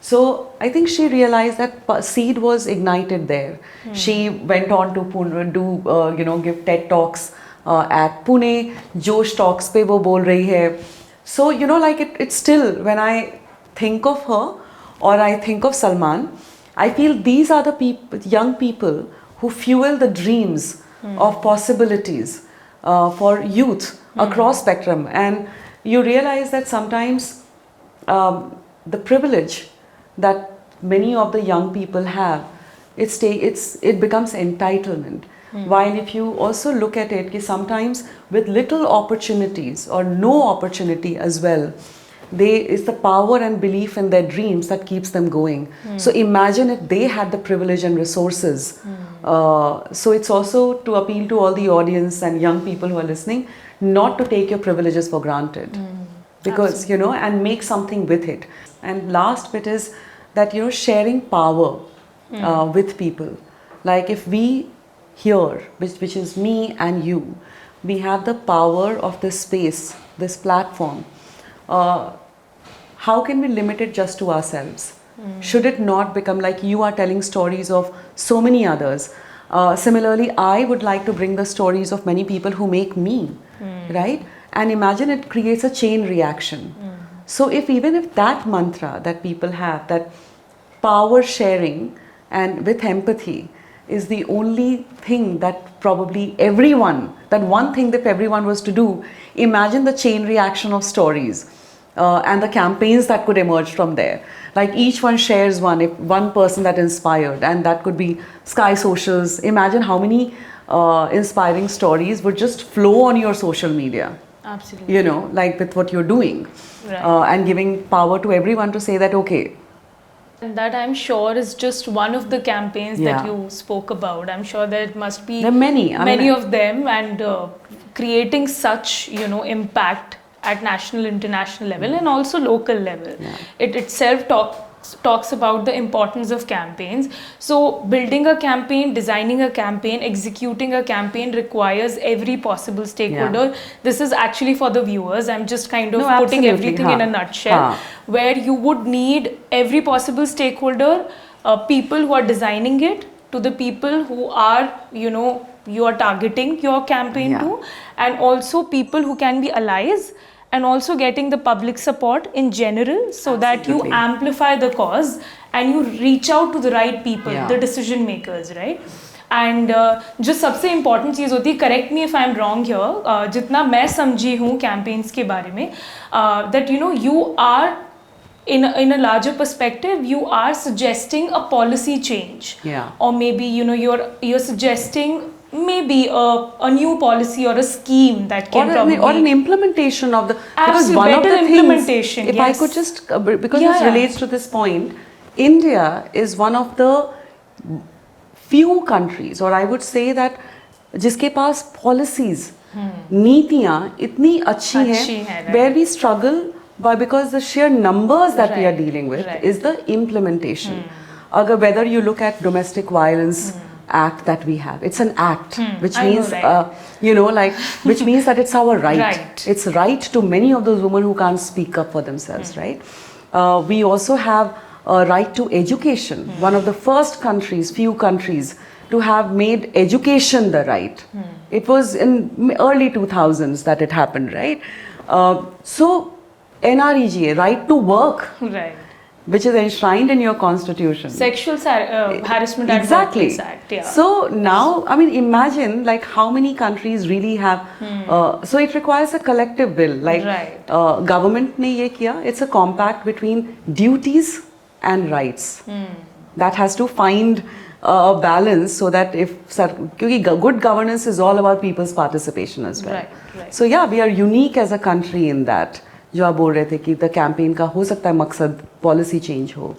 so I think she realized that seed was ignited there. She went on to Pune, do give TED talks at Pune. Josh talks pe wo bol rahi hai. So like it's still, when I think of her or I think of Salman, I feel these are the young people who fuel the dreams of possibilities for youth across spectrum. And you realize that sometimes the privilege that many of the young people have, it becomes entitlement. While if you also look at it, sometimes with little opportunities or no opportunity as well, it's the power and belief in their dreams that keeps them going. So imagine if they had the privilege and resources. So it's also to appeal to all the audience and young people who are listening, not to take your privileges for granted. Because, and make something with it. And last bit is that, sharing power with people. Like if we here, which is me and you, we have the power of this space, this platform. How can we limit it just to ourselves? Should it not become like you are telling stories of so many others? Similarly, I would like to bring the stories of many people who make me, right? And imagine it creates a chain reaction. So even if that mantra that people have, that power sharing and with empathy is the only thing that probably everyone, that one thing that everyone was to do, imagine the chain reaction of stories and the campaigns that could emerge from there. Like each one shares one person that inspired, and that could be Sky Socials. Imagine how many inspiring stories would just flow on your social media. Absolutely. Like with what you're doing. Right. And giving power to everyone to say that, okay. And that I'm sure is just one of the campaigns that you spoke about. I'm sure there must be there are many of them, and creating such, impact at national, international level and also local level. Yeah. It itself talks about the importance of campaigns. So building a campaign, designing a campaign, executing a campaign requires every possible stakeholder. Yeah. This is actually for the viewers. I'm just kind of putting absolutely. everything in a nutshell, where you would need every possible stakeholder, people who are designing it, to the people who are, you are targeting your campaign to, and also people who can be allies, and also getting the public support in general, so that you amplify the cause and you reach out to the right people, the decision makers, right? And जो सबसे important चीज़ होती है, correct me if I am wrong here, जितना मैं समझी हूँ campaigns के बारे में, that you know you are in a larger perspective, you are suggesting a policy change, or maybe you're suggesting maybe a new policy or a scheme that can or an implementation of the, because one of the implementation things, if I could just because this relates to this point, India is one of the few countries, or I would say that जिसके पास policies, नीतियाँ इतनी अच्छी हैं, where we struggle because the sheer numbers that we are dealing with is the implementation. Whether you look at domestic violence act that we have, it's an act which means which means that it's our right. It's right to many of those women who can't speak up for themselves, right? We also have a right to education, one of the first countries, few countries to have made education the right. It was in early 2000s that it happened, right? So NREGA, right to work, which is enshrined in your constitution. Sexual harassment at Workplace Act. Yeah. So now, I mean, imagine like how many countries really have. So it requires a collective will. Like government ne ye kiya. It's a compact between duties and rights. That has to find a balance so that because good governance is all about people's participation as well. So yeah, we are unique as a country in that. जो आप बोल रहे थे कि the campaign का हो सकता है मकसद पॉलिसी चेंज हो.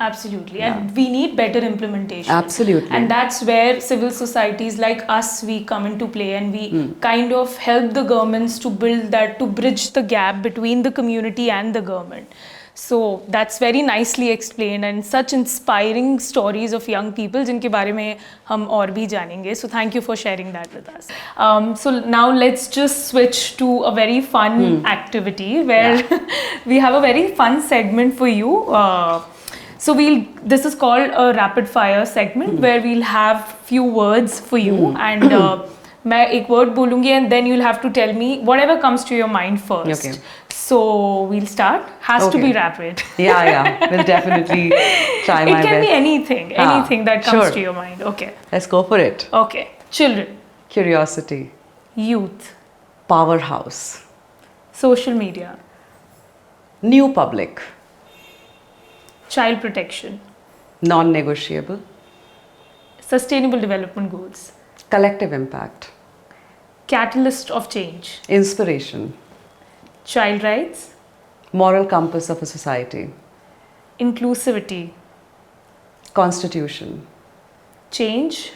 Absolutely, and we need better implementation. Absolutely. And that's where civil societies like us, we come into play, and we kind of help the governments to build that, to bridge the gap between the community and the government. So that's very nicely explained, and such inspiring stories of young people जिनके बारे में हम और भी जानेंगे. So thank you for sharing that with us. So now let's just switch to a very fun activity where we have a very fun segment for you. So this is called a rapid fire segment where we'll have few words for you, and मैं एक word बोलूँगी and then you'll have to tell me whatever comes to your mind first. Okay. So we'll start. Has to be rapid. Yeah. We'll definitely try my best. It can be anything that comes to your mind. Okay. Let's go for it. Okay. Children. Curiosity. Youth. Powerhouse. Social media. New public. Child protection. Non-negotiable. Sustainable development goals. Collective impact. Catalyst of change. Inspiration. Child rights. Moral compass of a society. Inclusivity. Constitution. Change.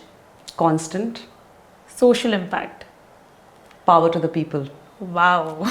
Constant. Social impact. Power to the people. Wow.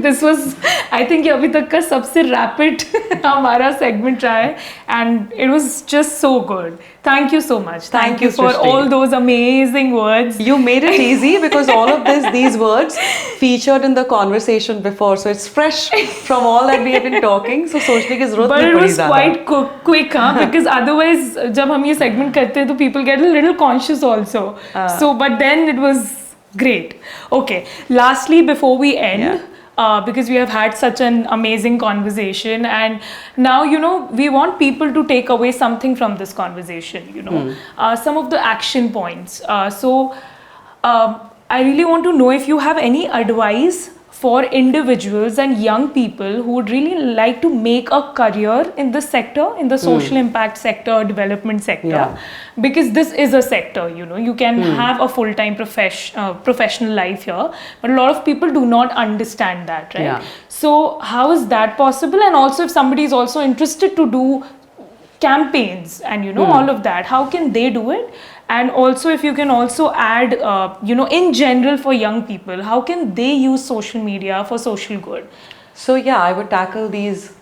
This was, I think, अभी तक का सबसे rapid हमारा segment रहा है, and it was just so good. Thank you so much. Thank you for Srishti. all those amazing words. You made it easy because all of these words featured in the conversation before, so it's fresh from all that we have been talking. So सोचने की ज़रूरत नहीं पड़ी ज़्यादा. But it was quite quick, because otherwise जब हम ये segment करते हैं तो people get a little conscious also. So but then it was great. Okay. Lastly, before we end, because we have had such an amazing conversation, and now we want people to take away something from this conversation. Some of the action points. So I really want to know if you have any advice for individuals and young people who would really like to make a career in this sector, in the social impact sector, development sector, because this is a sector, you can have a full-time professional life here, but a lot of people do not understand that, right? So how is that possible? And also if somebody is also interested to do campaigns and all of that, how can they do it? And also if you can also add in general for young people, how can they use social media for social good? So I would tackle these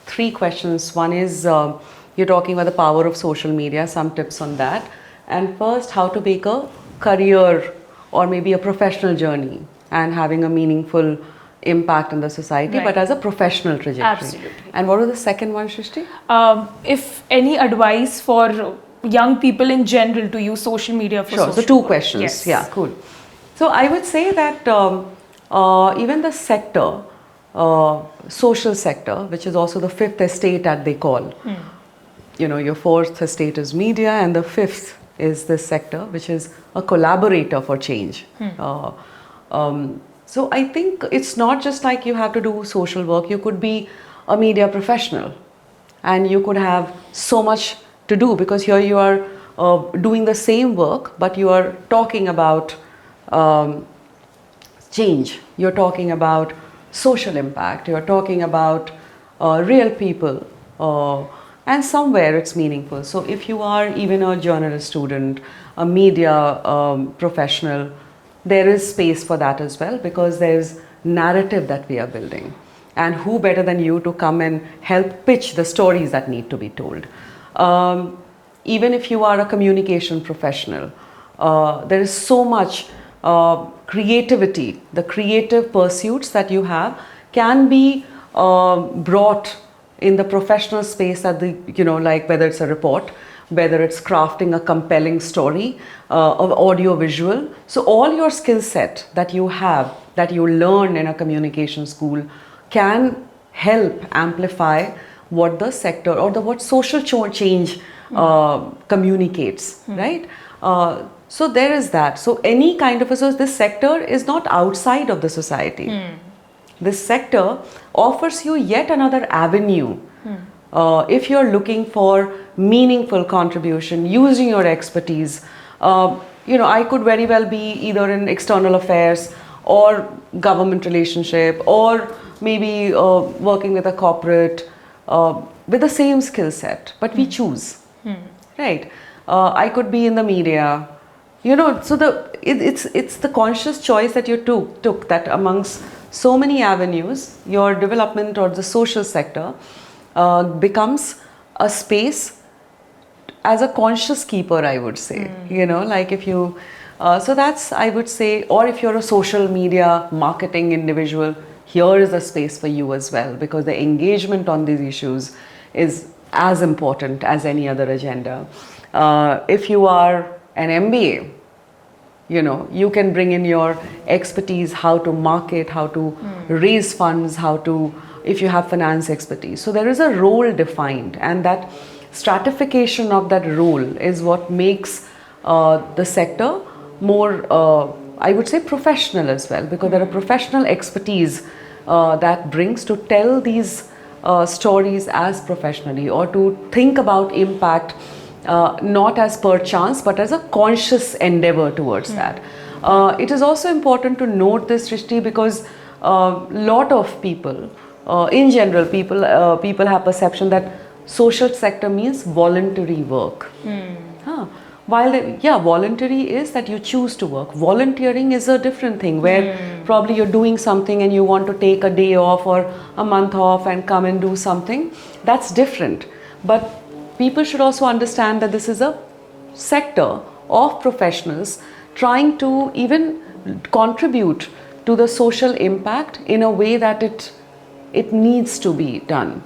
3 questions. One is you're talking about the power of social media, some tips on that, and first how to make a career or maybe a professional journey and having a meaningful impact in the society, but as a professional trajectory. Absolutely. And what was the second one, Srishti? If any advice for young people in general to use social media for social so 2 work. questions. Yes. Yeah, cool. So I would say that even the sector, social sector, which is also the 5th estate that they call, your 4th estate is media and the 5th is this sector, which is a collaborator for change. So I think it's not just like you have to do social work. You could be a media professional and you could have so much to do, because here you are doing the same work, but you are talking about change, you're talking about social impact, you're talking about real people, and somewhere it's meaningful. So if you are even a journalist student, a media professional, there is space for that as well, because there's narrative that we are building. And who better than you to come and help pitch the stories that need to be told. Even if you are a communication professional, there is so much creativity. The creative pursuits that you have can be brought in the professional space, that like whether it's a report, whether it's crafting a compelling story, of audio visual. So all your skill set that you have, that you learn in a communication school, can help amplify what the sector or what social change communicates, right? So there is that. So any kind of so this sector is not outside of the society. This sector offers you yet another avenue. If you're looking for meaningful contribution, using your expertise, I could very well be either in external affairs or government relationship, or maybe working with a corporate with the same skill set, but we choose, right? I could be in the media, so it's the conscious choice that you took that amongst so many avenues, your development or the social sector becomes a space as a conscious keeper, I would say. Like if you so that's, I would say, or if you're a social media marketing individual, here is a space for you as well, because the engagement on these issues is as important as any other agenda. If you are an MBA, you can bring in your expertise, how to market, how to raise funds, if you have finance expertise. So there is a role defined, and that stratification of that role is what makes the sector more, I would say, professional as well, because there are professional expertise that brings to tell these stories as professionally, or to think about impact not as per chance but as a conscious endeavor towards that. It is also important to note this, Srishti, because lot of people, in general, people have perception that social sector means voluntary work. While voluntary is that you choose to work. Volunteering is a different thing, where probably you're doing something and you want to take a day off or a month off and come and do something. That's different. But people should also understand that this is a sector of professionals trying to even contribute to the social impact in a way that it needs to be done.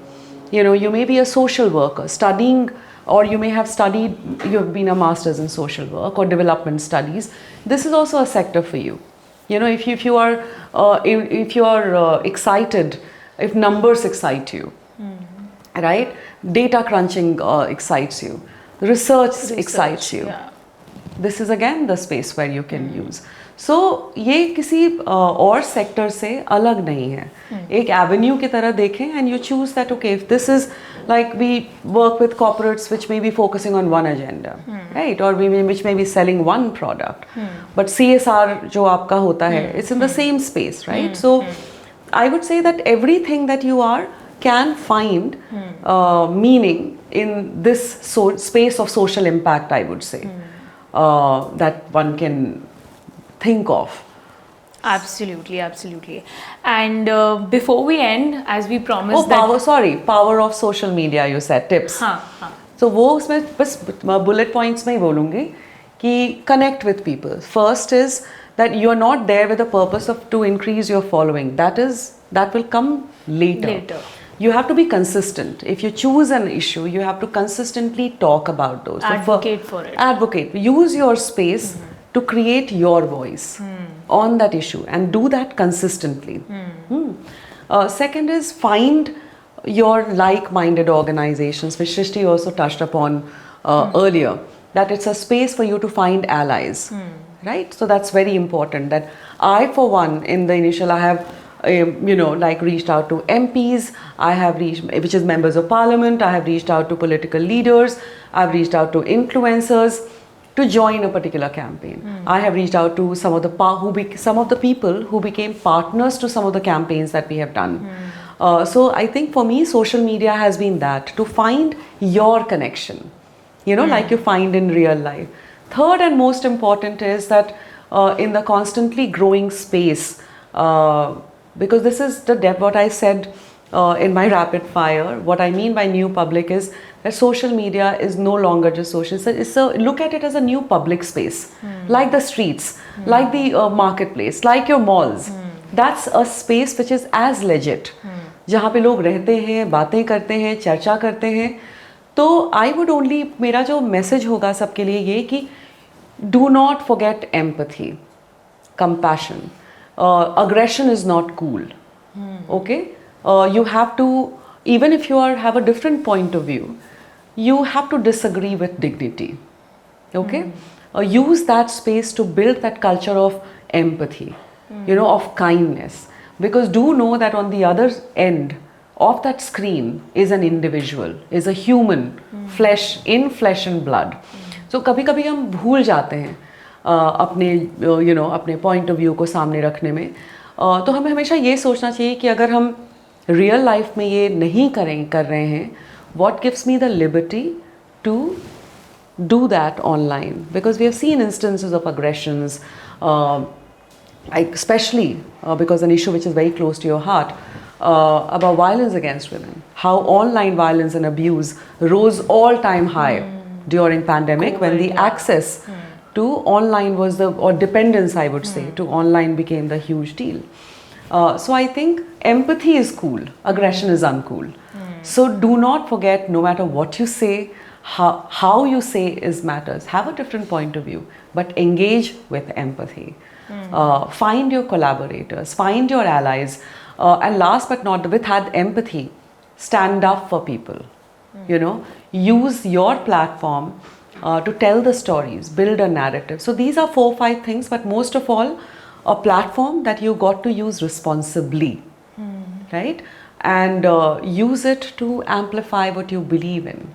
You may be a social worker studying, or you may have studied, you have been a master's in social work or development studies. This is also a sector for you. If you are excited, if numbers excite you, right? Data crunching excites you. Research excites you. Yeah. This is again the space where you can use. So ये किसी और sector से अलग नहीं है. एक avenue की तरह देखें, and you choose that, okay, if this is like, we work with corporates which may be focusing on one agenda, right? Or which may be selling one product. But CSR जो आपका होता है, it's in the same space, right? So I would say that everything that you are can find meaning in this space of social impact, I would say, that one can think of. Absolutely, absolutely. And before we end, as we promised, power of social media, you said, tips. So वो उसमें बस bullet points में ही बोलूँगी कि connect with people. First is that you are not there with the purpose of to increase your following. That will come later. You have to be consistent. If you choose an issue, you have to consistently talk about those. Advocate for it. Advocate. Use your space to create your voice on that issue, and do that consistently. Second is find your like-minded organizations, which Srishti also touched upon earlier. that it's a space for you to find allies, right? So that's very important. That I, for one, in the initial, I have, like reached out to MPs, I have reached, which is members of parliament, I have reached out to political leaders, I've reached out to influencers to join a particular campaign. I have reached out to some of the people who became partners to some of the campaigns that we have done. So I think for me, social media has been that, to find your connection, like you find in real life. Third and most important is that in the constantly growing space, because this is what I said in my rapid fire, what I mean by new public is that social media is no longer just social. Look at it as a new public space, like the streets, like the marketplace, like your malls. That's a space which is as legit, जहाँ पे लोग रहते हैं, बातें करते हैं, चर्चा करते हैं. तो I would only, मेरा जो मैसेज होगा सबके लिए ये कि do not forget empathy, compassion. Aggression is not cool. Okay? You have to, even if you have a different point of view, you have to disagree with dignity. Okay? Use that space to build that culture of empathy, of kindness. Because do know that on the other end of that screen is an individual, is a human, flesh and blood. So कभी-कभी हम भूल जाते हैं अपने point of view को सामने रखने में. तो हमें हमेशा ये सोचना चाहिए कि अगर हम रियल लाइफ में ये नहीं कर रहे हैं, what gives me the liberty to do that online? Because we have seen instances of aggressions, especially because an issue which is very close to your heart, about violence against women. How online violence and abuse rose all-time high during pandemic, when the access to online was or dependence, I would say, to online became the huge deal. So I think empathy is cool, aggression is uncool. So do not forget, no matter what you say, how you say is matters. Have a different point of view, but engage with empathy. Find your collaborators, find your allies, and last but not with that empathy, stand up for people. Use your platform to tell the stories, build a narrative. So these are 4-5 things, but most of all, a platform that you got to use responsibly, right? And use it to amplify what you believe in.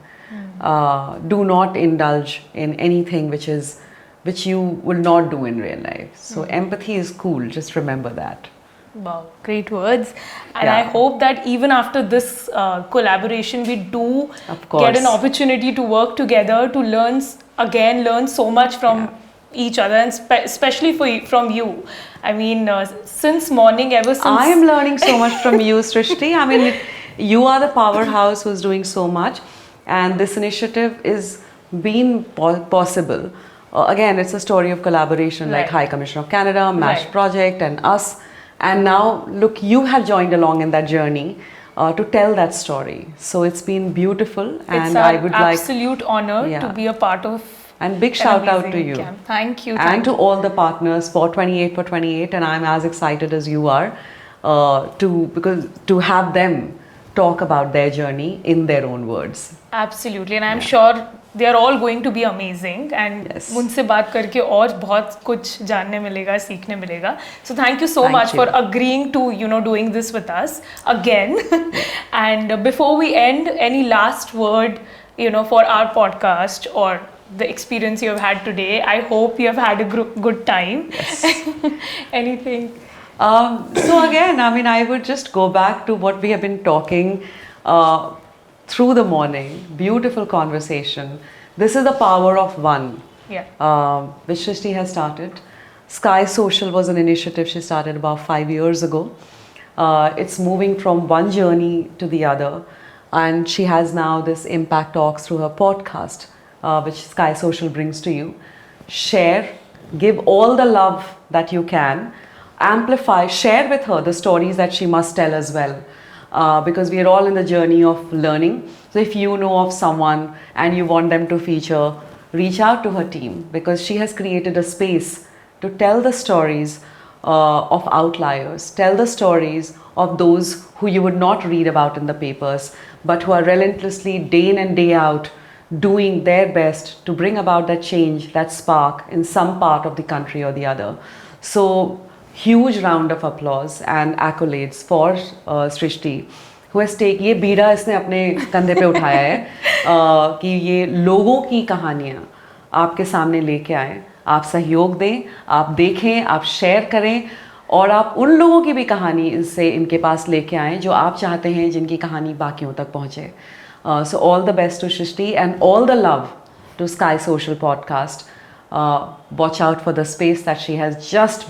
Do not indulge in anything which you will not do in real life. So empathy is cool, just remember that. Wow, great words. And I hope that even after this collaboration, we do get an opportunity to work together, to learn so much from each other, and especially from you. I mean, since morning, ever since... I am learning so much from you, Srishti. I mean, you are the powerhouse who's doing so much. And this initiative is being possible. Again, it's a story of collaboration, like High Commission of Canada, MASH Project, and us. And now, look, you have joined along in that journey to tell that story. So it's been beautiful, and I would like... It's an absolute honor to be a part of. And big shout out to you. Camp. Thank you. And to all the partners for 28 for 28. And I'm as excited as you are to have them talk about their journey in their own words. Absolutely. And I'm sure they are all going to be amazing. And मुझसे बात करके और बहुत कुछ जानने मिलेगा, सीखने मिलेगा. So thank you so much for agreeing to, doing this with us again. And before we end, any last word, for our podcast or the experience you have had today? I hope you have had a good time. Yes. Anything? So again, I mean, I would just go back to what we have been talking through the morning. Beautiful conversation. This is the power of one, which Srishti has started. Sky Social was an initiative she started about 5 years ago. It's moving from one journey to the other. And she has now this Impact Talks through her podcast, which Sky Social brings to you. Share, give all the love that you can, amplify, share with her the stories that she must tell as well, because we are all in the journey of learning. So if you know of someone and you want them to feature, reach out to her team, because she has created a space to tell the stories of outliers, tell the stories of those who you would not read about in the papers, but who are relentlessly day in and day out doing their best to bring about that change, that spark in some part of the country or the other. So, huge round of applause and accolades for Srishti, who has taken ये बीड़ा इसने अपने कंधे पे उठाया है कि ये लोगों की कहानियाँ आपके सामने लेके आए, आप सहयोग दें, आप देखें, आप शेयर करें और आप उन लोगों की भी कहानी इनसे इनके पास लेके आएँ जो आप चाहते हैं जिनकी कहानी बाकियों तक पहुँचे. So all the best to Srishti and all the love to Sky Social Podcast. Watch out for the space that she has just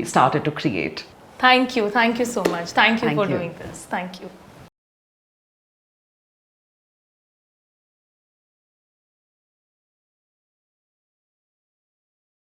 started to create. Thank you so much. Thank you Thank for you. doing this. Thank you.